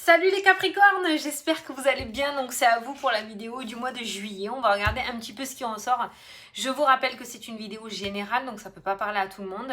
Salut les Capricornes, j'espère que vous allez bien. Donc c'est à vous pour la vidéo du mois de juillet. On va regarder un petit peu ce qui en sort. Je vous rappelle que c'est une vidéo générale, donc ça ne peut pas parler à tout le monde.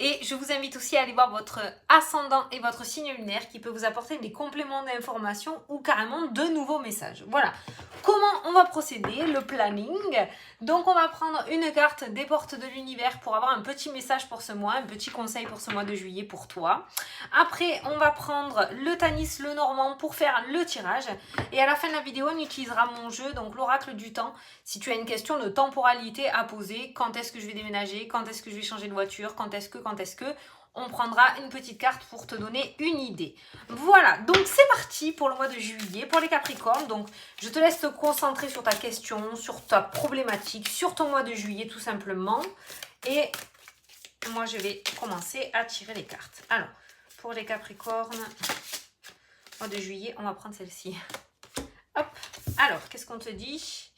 Et je vous invite aussi à aller voir votre ascendant et votre signe lunaire qui peut vous apporter des compléments d'information ou carrément de nouveaux messages. Voilà. Comment on va procéder, le planning. Donc on va prendre une carte des portes de l'univers pour avoir un petit message pour ce mois, un petit conseil pour ce mois de juillet pour toi. Après, on va prendre le Tanis, le Normand pour faire le tirage. Et à la fin de la vidéo, on utilisera mon jeu, donc l'oracle du temps. Si tu as une question de temporalité à poser, quand est-ce que je vais déménager, quand est-ce que je vais changer de voiture, quand est-ce que, on prendra une petite carte pour te donner une idée. Voilà, donc c'est parti pour le mois de juillet, pour les Capricornes. Donc, je te laisse te concentrer sur ta question, sur ta problématique, sur ton mois de juillet tout simplement. Et moi, je vais commencer à tirer les cartes. Alors, pour les Capricornes, mois de juillet, on va prendre celle-ci. Hop. Alors, qu'est-ce qu'on te dit?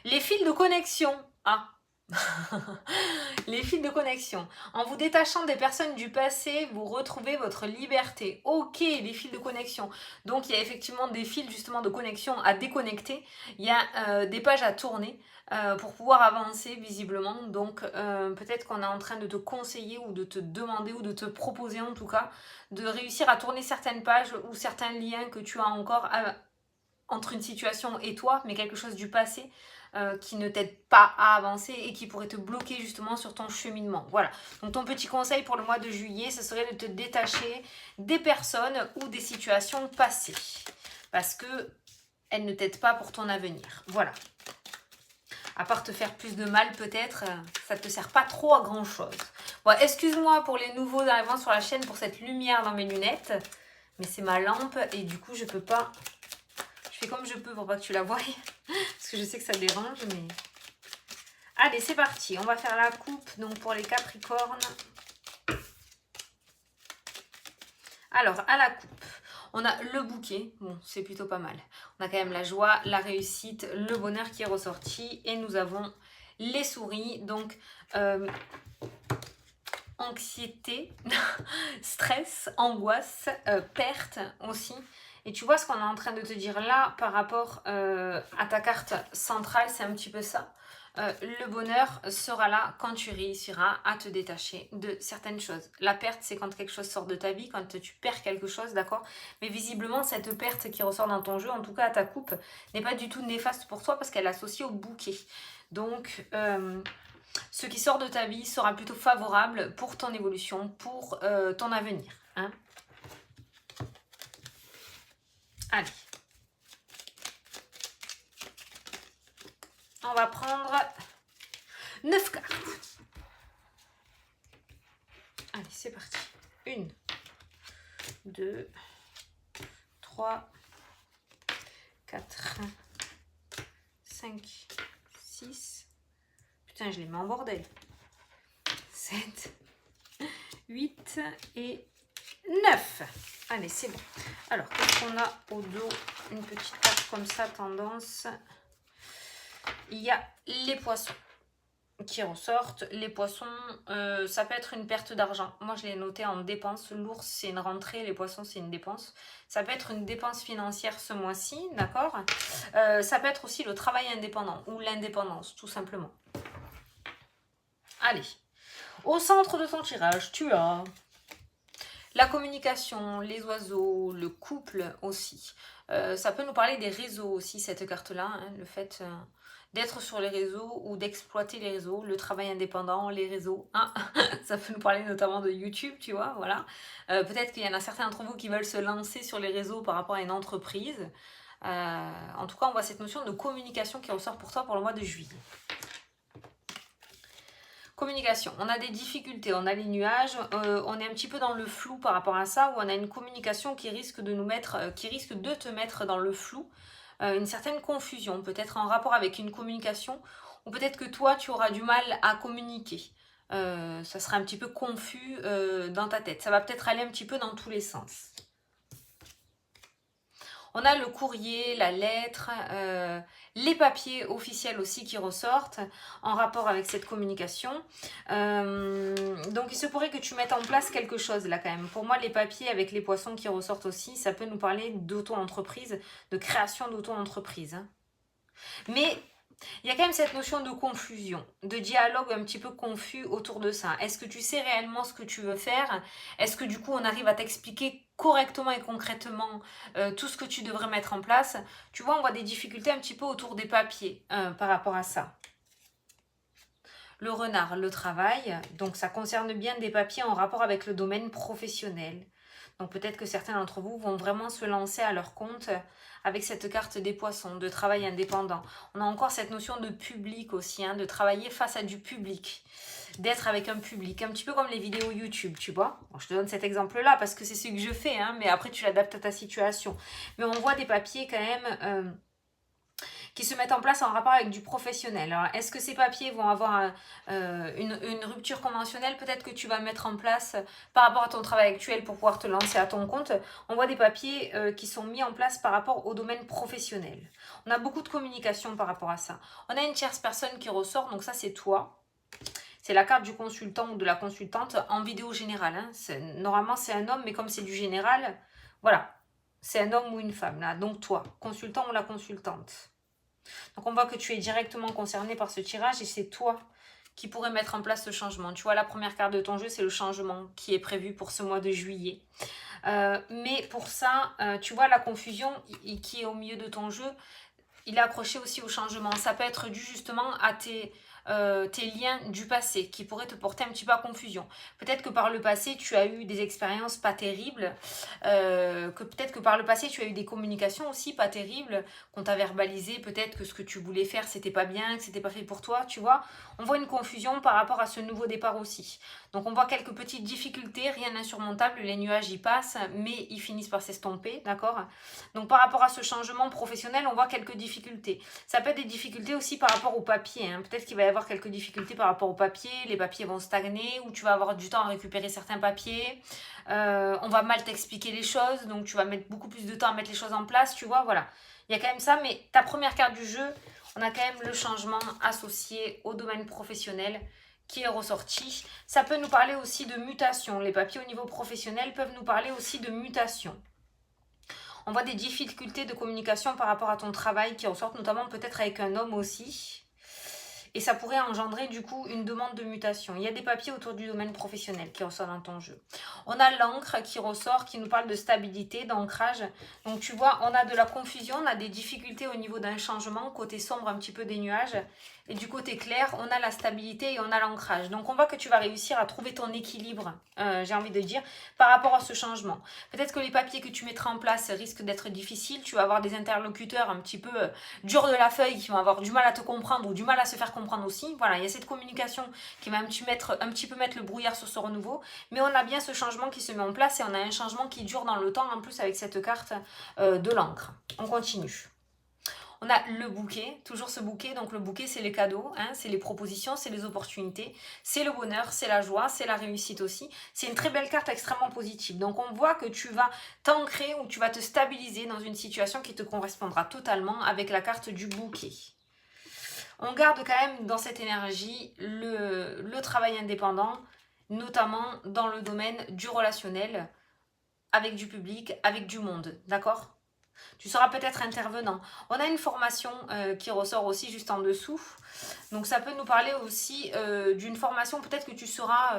Les fils de connexion. Ah. Les fils de connexion. En vous détachant des personnes du passé, vous retrouvez votre liberté. Ok, les fils de connexion. Donc, il y a effectivement des fils justement de connexion à déconnecter. Il y a des pages à tourner. Pour pouvoir avancer visiblement. Donc peut-être qu'on est en train de te conseiller ou de te demander ou de te proposer en tout cas de réussir à tourner certaines pages ou certains liens que tu as encore entre une situation et toi, mais quelque chose du passé qui ne t'aide pas à avancer et qui pourrait te bloquer justement sur ton cheminement. Voilà. Donc ton petit conseil pour le mois de juillet, ce serait de te détacher des personnes ou des situations passées. Parce que elles ne t'aident pas pour ton avenir. Voilà. À part te faire plus de mal peut-être, ça ne te sert pas trop à grand chose. Bon, excuse-moi pour les nouveaux arrivants sur la chaîne pour cette lumière dans mes lunettes, mais c'est ma lampe et du coup je peux pas. Je fais comme je peux pour pas que tu la voies, parce que je sais que ça dérange, mais. Allez, c'est parti, on va faire la coupe donc pour les Capricornes. Alors, à la coupe, on a le bouquet, bon, c'est plutôt pas mal. On a quand même la joie, la réussite, le bonheur qui est ressorti. Et nous avons les souris, donc anxiété, stress, angoisse, perte aussi. Et tu vois ce qu'on est en train de te dire là par rapport à ta carte centrale, c'est un petit peu ça. Le bonheur sera là quand tu réussiras à te détacher de certaines choses. La perte, c'est quand quelque chose sort de ta vie, quand tu perds quelque chose, d'accord? Mais visiblement, cette perte qui ressort dans ton jeu, en tout cas à ta coupe, n'est pas du tout néfaste pour toi parce qu'elle est associée au bouquet. Donc, ce qui sort de ta vie sera plutôt favorable pour ton évolution, pour ton avenir. Hein? Allez. On va prendre 9 cartes. Allez, c'est parti. 1, 2, 3, 4, 5, 6. Putain, je les mets en bordel. 7, 8 et 9. Allez, c'est bon. Alors, qu'est-ce qu'on a au dos? Une petite carte comme ça, tendance. Il y a les poissons qui ressortent. Les poissons, ça peut être une perte d'argent. Moi, je l'ai noté en dépense. L'ours, c'est une rentrée. Les poissons, c'est une dépense. Ça peut être une dépense financière ce mois-ci, d'accord? Ça peut être aussi le travail indépendant ou l'indépendance, tout simplement. Allez. Au centre de ton tirage, tu as la communication, les oiseaux, le couple aussi. Ça peut nous parler des réseaux aussi, cette carte-là. Hein, le fait d'être sur les réseaux ou d'exploiter les réseaux, le travail indépendant, les réseaux. Hein. Ça peut nous parler notamment de YouTube, tu vois. Voilà. Peut-être qu'il y en a certains d'entre vous qui veulent se lancer sur les réseaux par rapport à une entreprise. En tout cas, on voit cette notion de communication qui ressort pour toi pour le mois de juillet. Communication, on a des difficultés, on a les nuages, on est un petit peu dans le flou par rapport à ça, où on a une communication qui risque de te mettre dans le flou, une certaine confusion, peut-être en rapport avec une communication, ou peut-être que toi tu auras du mal à communiquer. Ça sera un petit peu confus dans ta tête, ça va peut-être aller un petit peu dans tous les sens. On a le courrier, la lettre, les papiers officiels aussi qui ressortent en rapport avec cette communication. Donc il se pourrait que tu mettes en place quelque chose là quand même. Pour moi, les papiers avec les poissons qui ressortent aussi, ça peut nous parler d'auto-entreprise, de création d'auto-entreprise, hein. Mais il y a quand même cette notion de confusion, de dialogue un petit peu confus autour de ça. Est-ce que tu sais réellement ce que tu veux faire? Est-ce que du coup on arrive à t'expliquer correctement et concrètement tout ce que tu devrais mettre en place? Tu vois, on voit des difficultés un petit peu autour des papiers par rapport à ça. Le renard, le travail, donc ça concerne bien des papiers en rapport avec le domaine professionnel. Donc peut-être que certains d'entre vous vont vraiment se lancer à leur compte avec cette carte des poissons, de travail indépendant. On a encore cette notion de public aussi, hein, de travailler face à du public, d'être avec un public, un petit peu comme les vidéos YouTube, tu vois. Bon, je te donne cet exemple-là parce que c'est ce que je fais, hein, mais après tu l'adaptes à ta situation. Mais on voit des papiers quand même qui se mettent en place en rapport avec du professionnel. Alors, est-ce que ces papiers vont avoir une rupture conventionnelle peut-être que tu vas mettre en place par rapport à ton travail actuel pour pouvoir te lancer à ton compte? On voit des papiers qui sont mis en place par rapport au domaine professionnel. On a beaucoup de communication par rapport à ça. On a une tierce personne qui ressort, donc ça c'est toi. C'est la carte du consultant ou de la consultante en vidéo générale, hein. Normalement c'est un homme, mais comme c'est du général, voilà. C'est un homme ou une femme, là. Donc toi, consultant ou la consultante. Donc on voit que tu es directement concerné par ce tirage et c'est toi qui pourrais mettre en place ce changement. Tu vois, la première carte de ton jeu, c'est le changement qui est prévu pour ce mois de juillet. Mais pour ça, tu vois, la confusion qui est au milieu de ton jeu, il est accroché aussi au changement. Ça peut être dû justement à tes liens du passé qui pourraient te porter un petit peu à confusion. Peut-être que par le passé, tu as eu des expériences pas terribles, que peut-être que par le passé, tu as eu des communications aussi pas terribles, qu'on t'a verbalisé, peut-être que ce que tu voulais faire, c'était pas bien, que c'était pas fait pour toi, tu vois. On voit une confusion par rapport à ce nouveau départ aussi. Donc on voit quelques petites difficultés, rien d'insurmontable, les nuages y passent, mais ils finissent par s'estomper, d'accord? Donc par rapport à ce changement professionnel, on voit quelques difficultés. Ça peut être des difficultés aussi par rapport au papier, hein. Peut-être qu'il va y avoir quelques difficultés par rapport au papier, les papiers vont stagner, ou tu vas avoir du temps à récupérer certains papiers, on va mal t'expliquer les choses, donc tu vas mettre beaucoup plus de temps à mettre les choses en place, tu vois, voilà. Il y a quand même ça, mais ta première carte du jeu, on a quand même le changement associé au domaine professionnel qui est ressorti. Ça peut nous parler aussi de mutation. Les papiers au niveau professionnel peuvent nous parler aussi de mutation. On voit des difficultés de communication par rapport à ton travail qui ressortent, notamment peut-être avec un homme aussi. Et ça pourrait engendrer du coup une demande de mutation. Il y a des papiers autour du domaine professionnel qui ressortent dans ton jeu. On a l'encre qui ressort, qui nous parle de stabilité, d'ancrage. Donc tu vois, on a de la confusion, on a des difficultés au niveau d'un changement, côté sombre un petit peu des nuages. Et du côté clair, on a la stabilité et on a l'ancrage. Donc on voit que tu vas réussir à trouver ton équilibre, j'ai envie de dire, par rapport à ce changement. Peut-être que les papiers que tu mettras en place risquent d'être difficiles. Tu vas avoir des interlocuteurs un petit peu durs de la feuille qui vont avoir du mal à te comprendre ou du mal à se faire comprendre aussi. Voilà, il y a cette communication qui va un petit peu mettre le brouillard sur ce renouveau. Mais on a bien ce changement qui se met en place et on a un changement qui dure dans le temps en plus avec cette carte de l'encre. On continue. On a le bouquet, toujours ce bouquet. Donc le bouquet, c'est les cadeaux, hein, c'est les propositions, c'est les opportunités, c'est le bonheur, c'est la joie, c'est la réussite aussi. C'est une très belle carte extrêmement positive. Donc on voit que tu vas t'ancrer ou tu vas te stabiliser dans une situation qui te correspondra totalement avec la carte du bouquet. On garde quand même dans cette énergie le travail indépendant, notamment dans le domaine du relationnel, avec du public, avec du monde, d'accord ? Tu seras peut-être intervenant. On a une formation qui ressort aussi juste en dessous. Donc ça peut nous parler aussi d'une formation. Peut-être que tu seras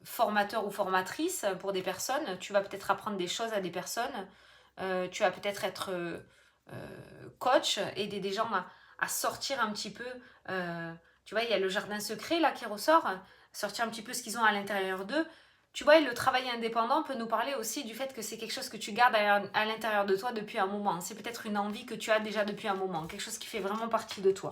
formateur ou formatrice pour des personnes. Tu vas peut-être apprendre des choses à des personnes. Tu vas peut-être être coach, aider des gens à sortir un petit peu. Tu vois, il y a le jardin secret là qui ressort. Sortir un petit peu ce qu'ils ont à l'intérieur d'eux. Tu vois, le travail indépendant peut nous parler aussi du fait que c'est quelque chose que tu gardes à l'intérieur de toi depuis un moment. C'est peut-être une envie que tu as déjà depuis un moment, quelque chose qui fait vraiment partie de toi.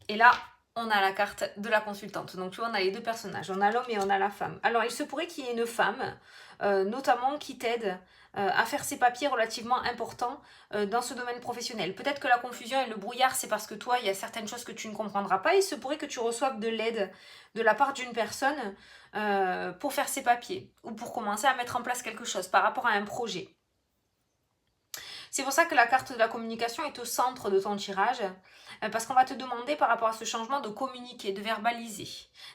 Et là, on a la carte de la consultante. Donc, tu vois, on a les deux personnages. On a l'homme et on a la femme. Alors, il se pourrait qu'il y ait une femme, notamment, qui t'aide à faire ces papiers relativement importants dans ce domaine professionnel. Peut-être que la confusion et le brouillard, c'est parce que toi, il y a certaines choses que tu ne comprendras pas. Il se pourrait que tu reçoives de l'aide de la part d'une personne pour faire ces papiers ou pour commencer à mettre en place quelque chose par rapport à un projet. C'est pour ça que la carte de la communication est au centre de ton tirage, parce qu'on va te demander par rapport à ce changement de communiquer, de verbaliser,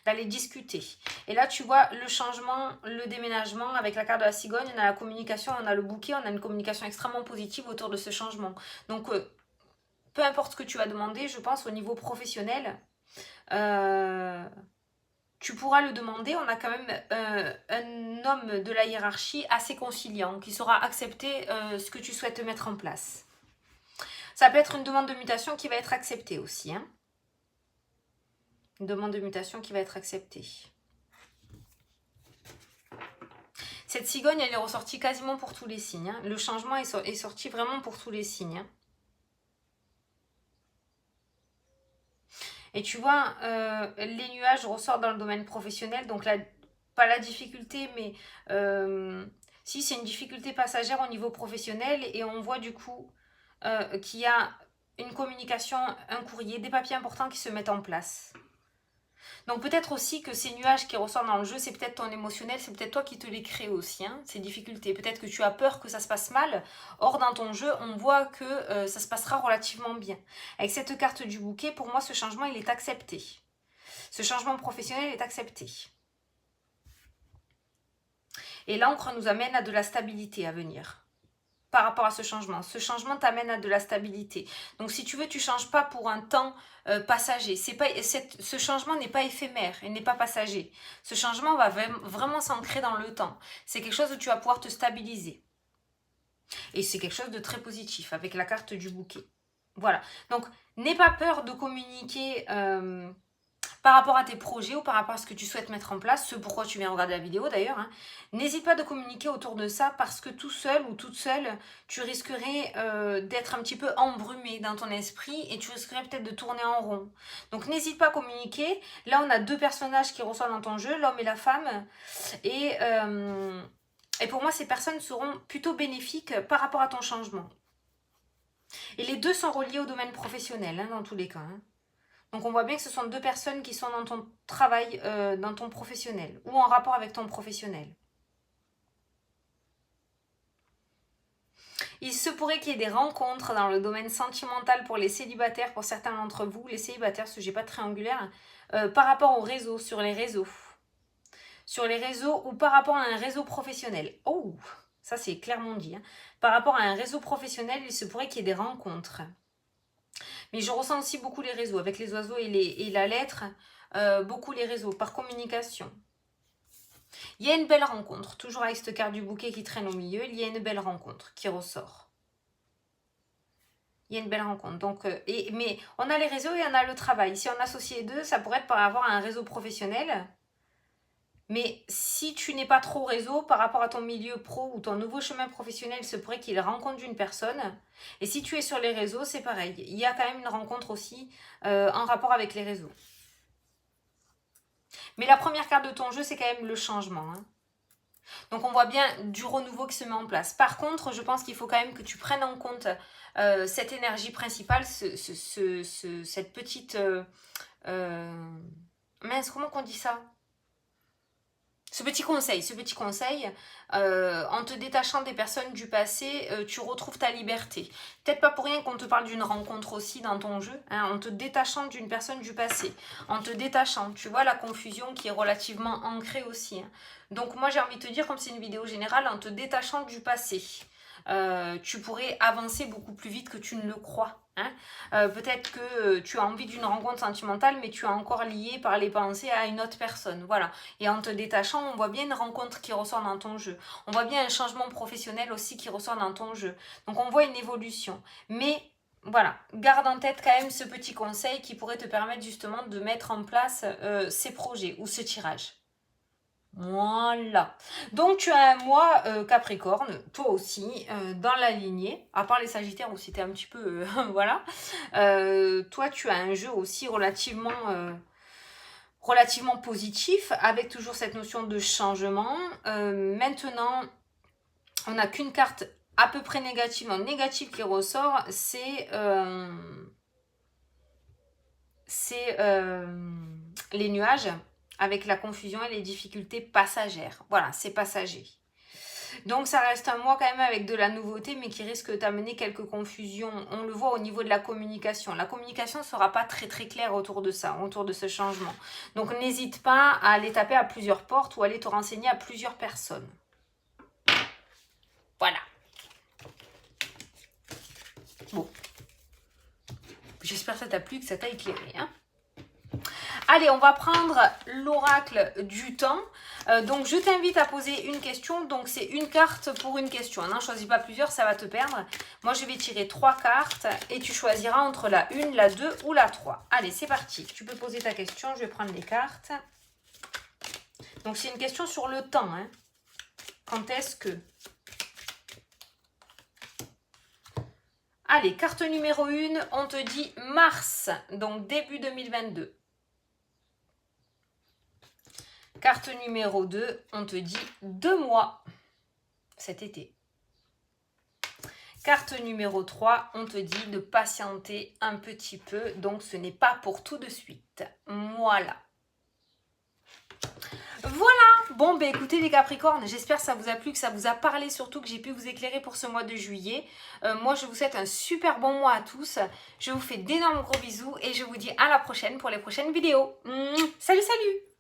d'aller discuter. Et là, tu vois le changement, le déménagement avec la carte de la cigogne, on a la communication, on a le bouquet, on a une communication extrêmement positive autour de ce changement. Donc, peu importe ce que tu vas demander, je pense au niveau professionnel, tu pourras le demander. On a quand même un homme de la hiérarchie assez conciliant qui saura accepter ce que tu souhaites mettre en place. Ça peut être une demande de mutation qui va être acceptée aussi. Hein. Une demande de mutation qui va être acceptée. Cette cigogne, elle est ressortie quasiment pour tous les signes. Hein. Le changement est sorti vraiment pour tous les signes. Hein. Et tu vois, les nuages ressortent dans le domaine professionnel. Donc, pas la difficulté, mais si c'est une difficulté passagère au niveau professionnel. Et on voit du coup qu'il y a une communication, un courrier, des papiers importants qui se mettent en place. Donc peut-être aussi que ces nuages qui ressortent dans le jeu, c'est peut-être ton émotionnel, c'est peut-être toi qui te les crée aussi, hein, ces difficultés. Peut-être que tu as peur que ça se passe mal. Or, dans ton jeu, on voit que ça se passera relativement bien. Avec cette carte du bouquet, pour moi, ce changement, il est accepté. Ce changement professionnel est accepté. Et l'encre nous amène à de la stabilité à venir. Par rapport à ce changement t'amène à de la stabilité. Donc si tu veux, tu ne changes pas pour un temps passager. Ce changement n'est pas éphémère, il n'est pas passager. Ce changement va vraiment s'ancrer dans le temps. C'est quelque chose où tu vas pouvoir te stabiliser. Et c'est quelque chose de très positif avec la carte du bouquet. Voilà. Donc, n'aie pas peur de communiquer par rapport à tes projets ou par rapport à ce que tu souhaites mettre en place, ce pourquoi tu viens regarder la vidéo d'ailleurs, hein. N'hésite pas de communiquer autour de ça parce que tout seul ou toute seule, tu risquerais d'être un petit peu embrumé dans ton esprit et tu risquerais peut-être de tourner en rond. Donc n'hésite pas à communiquer. Là, on a deux personnages qui ressortent dans ton jeu, l'homme et la femme. Et pour moi, ces personnes seront plutôt bénéfiques par rapport à ton changement. Et les deux sont reliés au domaine professionnel, hein, dans tous les cas. Hein. Donc on voit bien que ce sont deux personnes qui sont dans ton travail, dans ton professionnel, ou en rapport avec ton professionnel. Il se pourrait qu'il y ait des rencontres dans le domaine sentimental pour les célibataires, pour certains d'entre vous, les célibataires, ce que j'ai pas triangulaire, par rapport au réseau, sur les réseaux. Sur les réseaux ou par rapport à un réseau professionnel. Oh, ça c'est clairement dit. Hein. Par rapport à un réseau professionnel, il se pourrait qu'il y ait des rencontres. Mais je ressens aussi beaucoup les réseaux, avec les oiseaux et la lettre, beaucoup les réseaux, par communication. Il y a une belle rencontre, toujours avec cette carte du bouquet qui traîne au milieu, il y a une belle rencontre qui ressort. Il y a une belle rencontre. Donc, mais on a les réseaux et on a le travail. Si on associe les deux, ça pourrait être par rapport à un réseau professionnel. Mais si tu n'es pas trop réseau, par rapport à ton milieu pro ou ton nouveau chemin professionnel, il se pourrait qu'il rencontre une personne. Et si tu es sur les réseaux, c'est pareil. Il y a quand même une rencontre aussi en rapport avec les réseaux. Mais la première carte de ton jeu, c'est quand même le changement. Hein. Donc on voit bien du renouveau qui se met en place. Par contre, je pense qu'il faut quand même que tu prennes en compte cette énergie principale, cette petite... mince, comment qu'on dit ça ? Ce petit conseil, en te détachant des personnes du passé, tu retrouves ta liberté. Peut-être pas pour rien qu'on te parle d'une rencontre aussi dans ton jeu, hein, en te détachant d'une personne du passé, en te détachant, tu vois la confusion qui est relativement ancrée aussi. Hein. Donc moi j'ai envie de te dire, comme c'est une vidéo générale, en te détachant du passé. Tu pourrais avancer beaucoup plus vite que tu ne le crois. Hein. Peut-être que tu as envie d'une rencontre sentimentale, mais tu es encore lié par les pensées à une autre personne. Voilà. Et en te détachant, on voit bien une rencontre qui ressort dans ton jeu. On voit bien un changement professionnel aussi qui ressort dans ton jeu. Donc on voit une évolution. Mais voilà, garde en tête quand même ce petit conseil qui pourrait te permettre justement de mettre en place ces projets ou ce tirage. Voilà. Donc, tu as un mois Capricorne, toi aussi, dans la lignée, à part les Sagittaires où c'était un petit peu... voilà. Toi, tu as un jeu aussi relativement positif, avec toujours cette notion de changement. Maintenant, on n'a qu'une carte à peu près négative, non, négative qui ressort, c'est les nuages, avec la confusion et les difficultés passagères. Voilà, c'est passager. Donc ça reste un mois quand même avec de la nouveauté, mais qui risque d'amener quelques confusions. On le voit au niveau de la communication. La communication ne sera pas très très claire autour de ça, autour de ce changement. Donc n'hésite pas à aller taper à plusieurs portes ou aller te renseigner à plusieurs personnes. Voilà. Bon. J'espère que ça t'a plu, que ça t'a éclairé. Hein. Allez, on va prendre l'oracle du temps. Donc, je t'invite à poser une question. Donc, c'est une carte pour une question. N'en choisis pas plusieurs, ça va te perdre. Moi, je vais tirer 3 cartes et tu choisiras entre la 1, la 2 ou la 3. Allez, c'est parti. Tu peux poser ta question. Je vais prendre les cartes. Donc, c'est une question sur le temps. Hein. Quand est-ce que... Allez, carte numéro 1, on te dit mars, donc début 2022. Carte numéro 2, on te dit 2 mois cet été. Carte numéro 3, on te dit de patienter un petit peu, donc ce n'est pas pour tout de suite. Voilà. Voilà, bon ben écoutez les Capricornes, j'espère que ça vous a plu, que ça vous a parlé, surtout que j'ai pu vous éclairer pour ce mois de juillet. Moi je vous souhaite un super bon mois à tous, je vous fais d'énormes gros bisous et je vous dis à la prochaine pour les prochaines vidéos. Salut salut.